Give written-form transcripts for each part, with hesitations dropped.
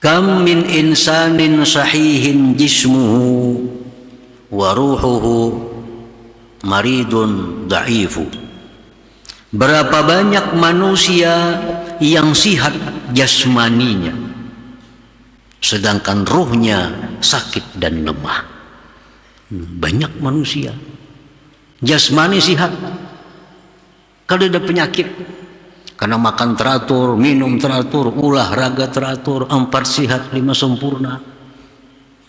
Kam min insanin sahihin jismuhu wa ruhuhu maridun da'ifu. Berapa banyak manusia yang sihat jasmaninya, sedangkan ruhnya sakit dan lemah. Banyak manusia jasmani sihat, kalau ada penyakit karena makan teratur, minum teratur, olahraga teratur, 4 sihat 5 sempurna,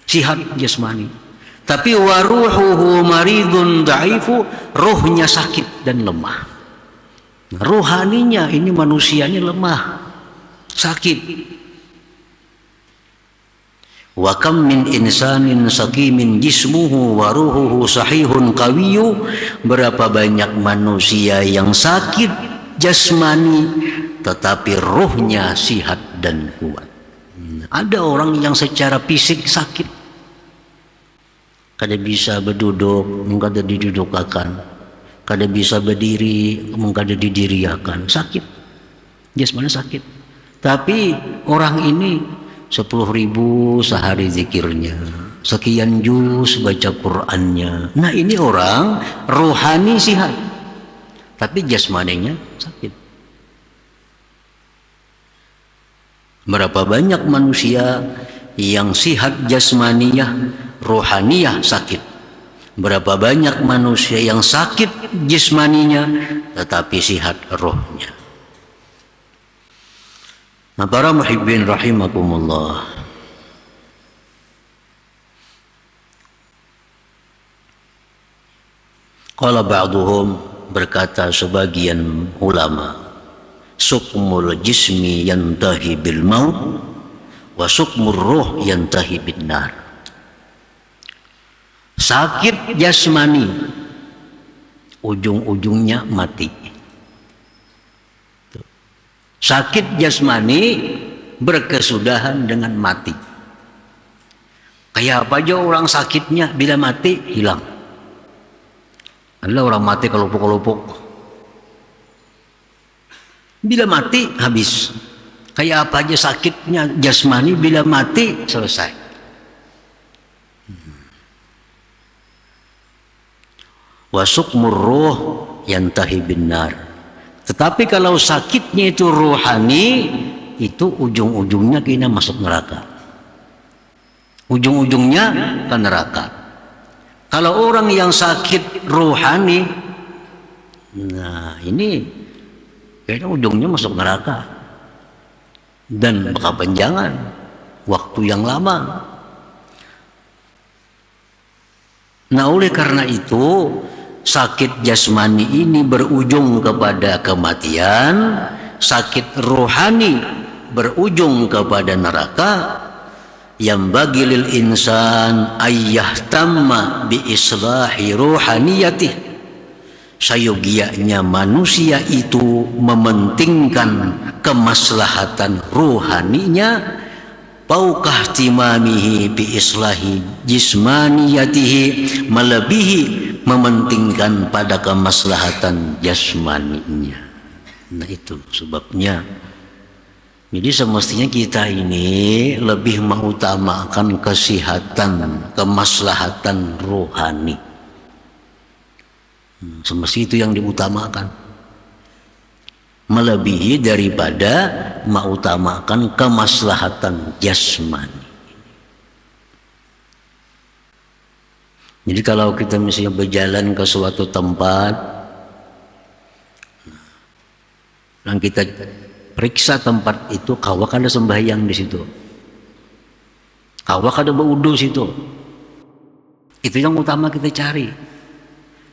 sihat jasmani. Tapi waruhuhu maridun da'ifu, ruhnya sakit dan lemah. Ruhaninya ini manusianya lemah, sakit. Wa kam min insanin saqimin jismuhu wa ruhuhu sahihun qawiyyu. Berapa banyak manusia yang sakit jasmani tetapi ruhnya sihat dan kuat. Ada orang yang secara fisik sakit, kada bisa berduduk, kada didudukakan, kada bisa berdiri, kada didiriakan, sakit, jasmani sakit. Tapi orang ini 10.000 sehari zikirnya, sekian juz baca Qur'annya. Nah ini orang rohani sihat, tapi jasmaninya sakit. Berapa banyak manusia yang sihat jasmaniyah, rohaniyah sakit. Berapa banyak manusia yang sakit jasmaninya tetapi sihat rohnya. Nah para muhibbin rahimakumullah, qala ba'duhum, berkata sebagian ulama, sukmul jismi yantahi bil maut wa sukmur ruh yantahi bin nar. Sakit jasmani ujung-ujungnya mati. Sakit jasmani berkesudahan dengan mati. Kayak apa aja orang sakitnya, bila mati hilang. Ada orang mati kelupuk-kelupuk, bila mati habis. Kayak apa aja sakitnya jasmani, bila mati selesai. Wa sukmur ruh yantahi bin nar. Tetapi kalau sakitnya itu rohani, itu ujung-ujungnya kita masuk neraka. Ujung-ujungnya ke neraka. Kalau orang yang sakit rohani, nah ini kayaknya ujungnya masuk neraka dan berkepanjangan waktu yang lama. Nah oleh karena itu, sakit jasmani ini berujung kepada kematian, sakit rohani berujung kepada neraka. Yang bagi lil insan ayyahtamma bi islahi rohaniyatih. Sayogianya manusia itu mementingkan kemaslahatan rohaninya, paukah timamihi bi islahi jismaniyatihi, melebihi mementingkan pada kemaslahatan jasmaninya. Nah itu sebabnya, jadi semestinya kita ini lebih mengutamakan kesehatan, kemaslahatan rohani. Semestinya itu yang diutamakan, melebihi daripada mengutamakan kemaslahatan jasmani. Jadi kalau kita misalnya berjalan ke suatu tempat dan kita periksa tempat itu, kawak ada sembahyang di situ, kawak ada berwudu situ, itu yang utama kita cari.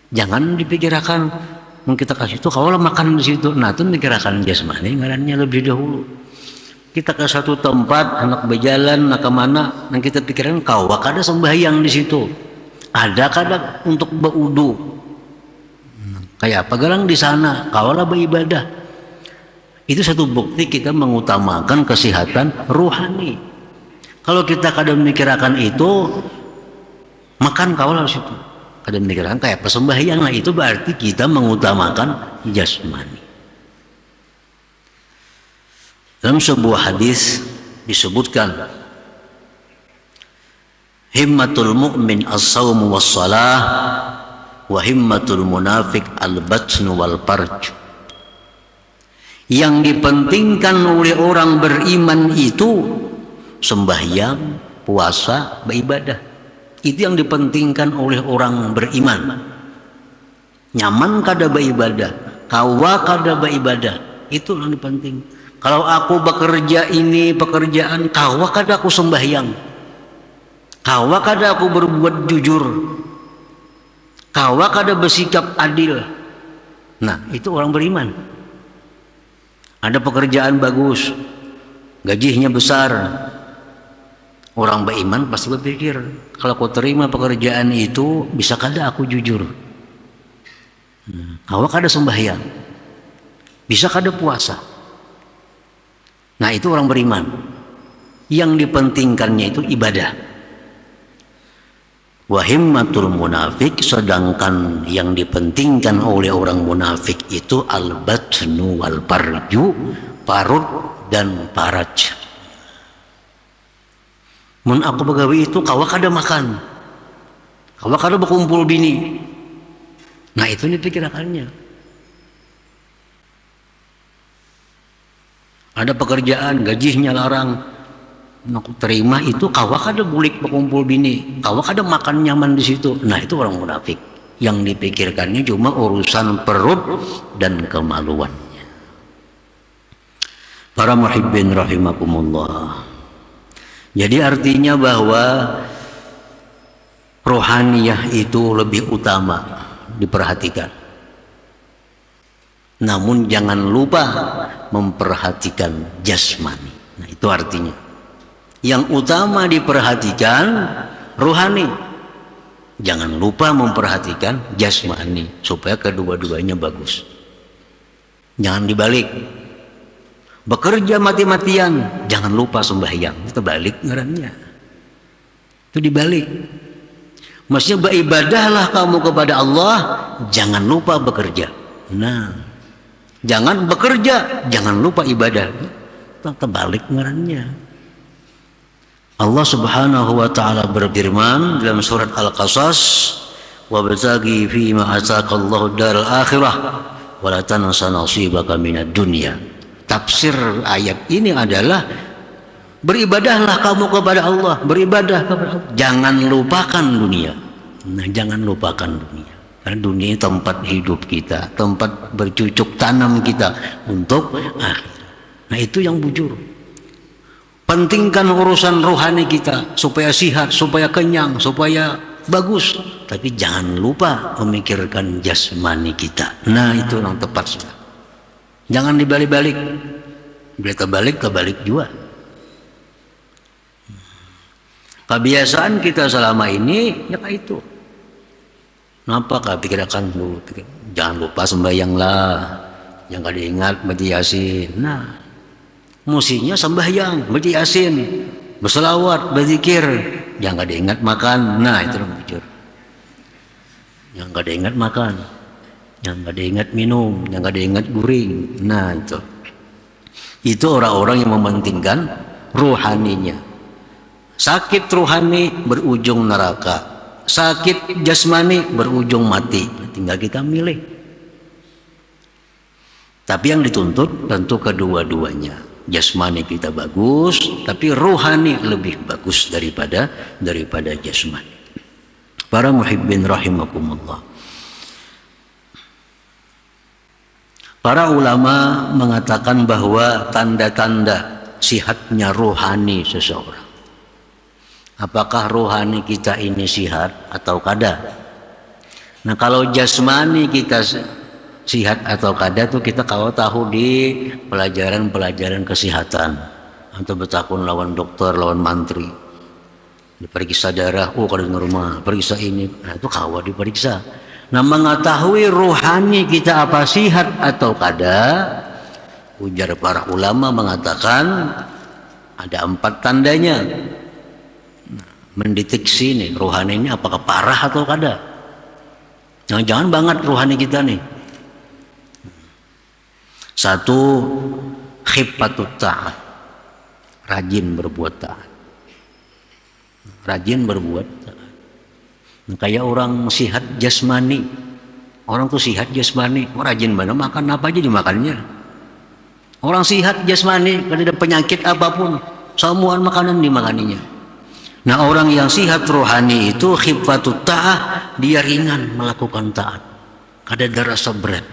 Jangan dipikirkan kita kasih itu kawak makan di situ, nah itu pikirkan jasmani ngarannya lebih dahulu. Kita ke satu tempat, anak berjalan, nak kemana, dan kita pikirkan kawak ada sembahyang di situ, ada kadang untuk berwudu, kayak apa galang di sana, kawak beribadah. Itu satu bukti kita mengutamakan kesehatan rohani. Kalau kita kadang memikirkan itu, makan kawal harus itu, kadang memikirkan kayak persembahyang, nah itu berarti kita mengutamakan jasmani. Dalam sebuah hadis disebutkan himmatul mu'min as-sawmu was-salah wa himmatul munafik al-batnu wal farj. Yang dipentingkan oleh orang beriman itu sembahyang, puasa, beribadah. Itu yang dipentingkan oleh orang beriman. Nyaman kada beribadah, kawa kada beribadah, itu yang penting. Kalau aku bekerja ini pekerjaan, kawa kada aku sembahyang, kawa kada aku berbuat jujur, kawa kada bersikap adil. Nah, itu orang beriman. Ada pekerjaan bagus, gajinya besar, orang beriman pasti berpikir, kalau aku terima pekerjaan itu, bisa kada aku jujur, kawa kada sembahyang, bisa kada puasa. Nah, itu orang beriman. Yang dipentingkannya itu ibadah. Wahimmatul munafik, sedangkan yang dipentingkan oleh orang munafik itu al-batnu wal farju, parut dan paraj. Mun aku pegawai itu kawa kada makan, kawa kada berkumpul bini. Nah, itu dipikirkannya. Ada pekerjaan gajinya larang, aku terima itu, kawa kada bulik berkumpul bini, kawa kada makan nyaman di situ. Nah, itu orang munafik. Yang dipikirkannya cuma urusan perut dan kemaluannya. Para muhibbin rahimakumullah. Jadi artinya bahwa rohaniyah itu lebih utama diperhatikan. Namun jangan lupa memperhatikan jasmani. Nah, itu artinya. Yang utama diperhatikan rohani. Jangan lupa memperhatikan jasmani supaya kedua-duanya bagus. Jangan dibalik. Bekerja mati-matian, jangan lupa sembahyang. Itu balik ngarannya. Itu dibalik. Maksudnya beribadahlah kamu kepada Allah, jangan lupa bekerja. Nah, jangan bekerja, jangan lupa ibadah. Terbalik ngarannya. Allah Subhanahu wa taala berfirman dalam surat Al-Qasas, "Wabtaghi fi ma ataqallahu daral akhirah wa la tansa nasibaka minad dunya." Tafsir ayat ini adalah beribadahlah kamu kepada Allah, beribadah kepada Allah. Jangan lupakan dunia. Nah, jangan lupakan dunia. Karena dunia tempat hidup kita, tempat bercucuk tanam kita untuk akhirat. Nah, itu yang bujur. Pentingkan urusan rohani kita supaya sihat, supaya kenyang, supaya bagus. Tapi jangan lupa memikirkan jasmani kita. Nah, itu yang tepat sudah. Jangan dibalik-balik. Bila terbalik juga. Kebiasaan kita selama ini ya kayak itu. Kenapa pikirkan dulu? Jangan lupa sembahyanglah. Yang kada ingat baca Yasin. Nah, musinya sembahyang, baca Yasin, berselawat, berzikir. Yang kada ingat makan. Nah, itu yang bujur. Yang kada ingat makan, yang kada ingat minum, yang kada ingat guring. Nah, itu orang-orang yang mementingkan rohaninya. Sakit rohani berujung neraka, sakit jasmani berujung mati. Tinggal kita milih. Tapi yang dituntut tentu kedua-duanya. Jasmani kita bagus, tapi rohani lebih bagus daripada jasmani. Para muhibbin rahimakumullah. Para ulama mengatakan bahwa tanda-tanda sihatnya rohani seseorang. Apakah rohani kita ini sihat atau kada? Nah, kalau jasmani kita sihat atau kada tuh kita kalau tahu di pelajaran-pelajaran kesehatan. Atau bertakun lawan dokter, lawan mantri. Diperiksa darah, oh kada normal, periksa ini. Nah, itu kawa diperiksa. Nah, mengetahui rohani kita apa sihat atau kada, ujar para ulama mengatakan ada 4 tandanya. Mendeteksi nih rohani ini apakah parah atau kada. Jangan-jangan banget rohani kita nih. 1, khiffatut ta'at, rajin berbuat taat. Rajin berbuat taat. Kayak orang sihat jasmani. Orang tuh sihat jasmani, rajin banget makan apa aja dimakannya. Orang sihat jasmani, kalau ada penyakit apapun, semua makanan dimakaninya. Nah, orang yang sihat rohani itu khifatut ta'ah, dia ringan melakukan taat. Kada ada rasa berat.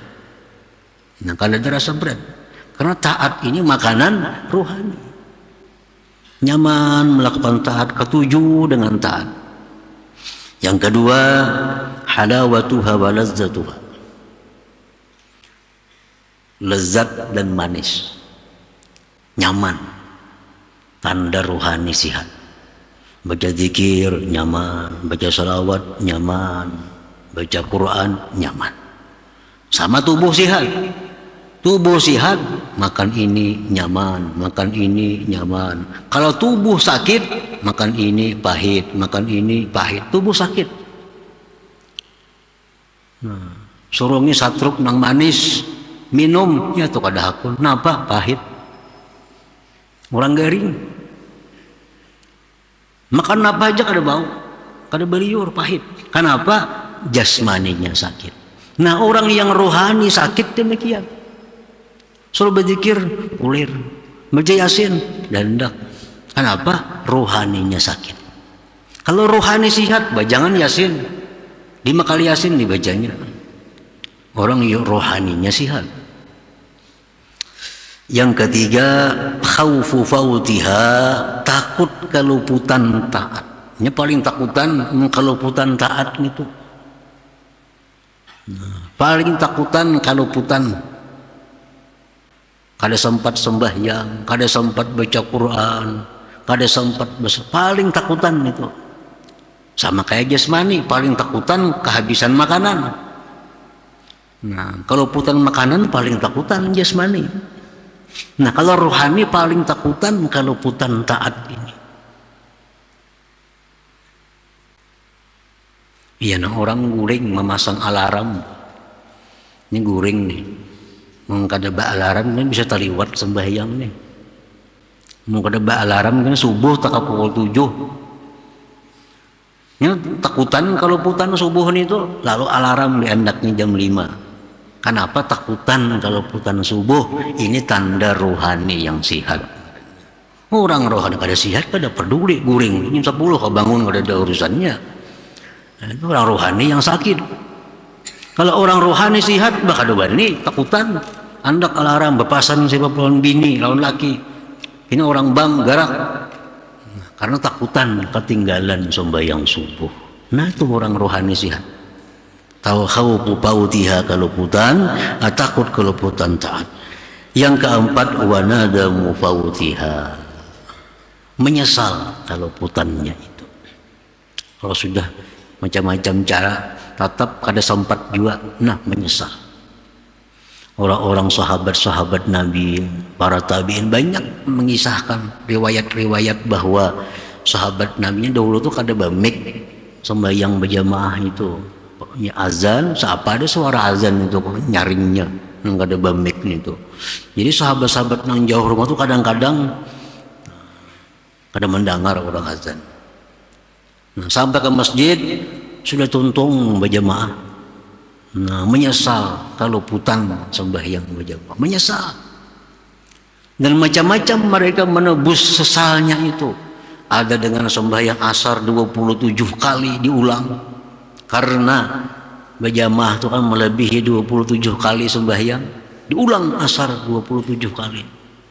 Nah, kada ada rasa berat. Karena taat ini makanan rohani. Nyaman melakukan taat, ketujuh dengan taat. Yang kedua, halawatuha wa lazzatuha. Lezat dan manis. Nyaman. Tanda rohani sihat. Baca zikir nyaman, baca salawat nyaman, baca Quran nyaman. Sama tubuh sihat. Tubuh sihat, makan ini nyaman, makan ini nyaman. Kalau tubuh sakit, makan ini pahit, makan ini pahit. Tubuh sakit. Nah, surungi satruk nang manis, minum ya tuh kada hakun. Napa pahit? Orang garing. Makan apa aja kada bau, kada beliur, pahit. Kenapa? Jasmaninya sakit. Nah, orang yang rohani sakit demikian. Suruh berzikir, ulir. Baca Yasin, dandak. Kenapa? Rohaninya sakit. Kalau rohani sehat, bajangan Yasin. 5 kali Yasin dibacanya. Orang yang rohaninya sehat. Yang ketiga, khaufu fautiha, takut keluputan taat. Ini paling takutan keluputan taat itu. Nah, paling takutan keluputan. Kada sempat sembahyang, kada sempat baca Quran, kada sempat paling takutan itu. Sama kayak jasmani, paling takutan kehabisan makanan. Nah, keluputan makanan paling takutan jasmani. Nah, kalau rohani paling takutan keluputan taat ini. Iya, nah orang guring memasang alarm. Ini guring nih. Kada ba alarm kan bisa taliwat sembahyang nih. Kada ba alarm kan subuh tak pukul 7. Ini takutan kalau putan subuh itu, lalu alarm diandaknya jam 5. Kenapa takutan kalau putan subuh? Ini tanda rohani yang sehat. Orang rohani kada sehat kada peduli, guring jam 10 kebangun kada ada urusannya. Nah, itu orang rohani yang sakit. Kalau orang rohani sehat, bakal bani takutan. Andak alarm bepasan sebab lawan bini, lawan laki. Ini orang bam garak. Nah, karena takutan ketinggalan sembahyang subuh. Nah, itu orang rohani sehat. Tahu khaufu fautiha keluputan, takut keluputan taat. Yang keempat, wanadamu fautiha, menyesal keluputannya itu. Kalau sudah macam-macam cara, tetap kada sempat juga, nah menyesal. Orang-orang sahabat-sahabat Nabi, para tabi'in banyak mengisahkan riwayat-riwayat bahwa sahabat Nabi dahulu tuh kada bamik sembahyang berjamaah itu. Ya azan, siapa ada suara azan itu nyaringnya, nggak ada bamik itu. Jadi sahabat-sahabat nang jauh rumah tuh kadang-kadang mendengar orang azan. Nah, sampai ke masjid sudah tuntung berjamaah. Nah, menyesal kalau putan sembahyang berjamaah, menyesal. Dan macam-macam mereka menebus sesalnya itu. Ada dengan sembahyang asar 27 kali diulang. Karena berjamaah itu kan melebihi 27 kali sembahyang, diulang asar 27 kali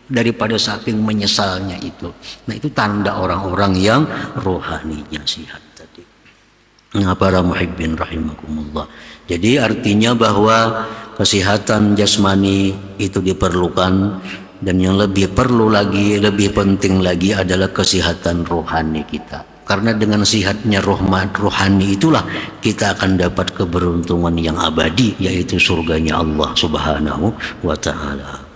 daripada saking menyesalnya itu. Nah, itu tanda orang-orang yang rohaninya sehat tadi. Nah, para muhibbin rahimakumullah. Jadi artinya bahwa kesehatan jasmani itu diperlukan, dan yang lebih perlu lagi, lebih penting lagi adalah kesehatan rohani kita. Karena dengan sehatnya rohani itulah kita akan dapat keberuntungan yang abadi, yaitu surganya Allah Subhanahu wa ta'ala.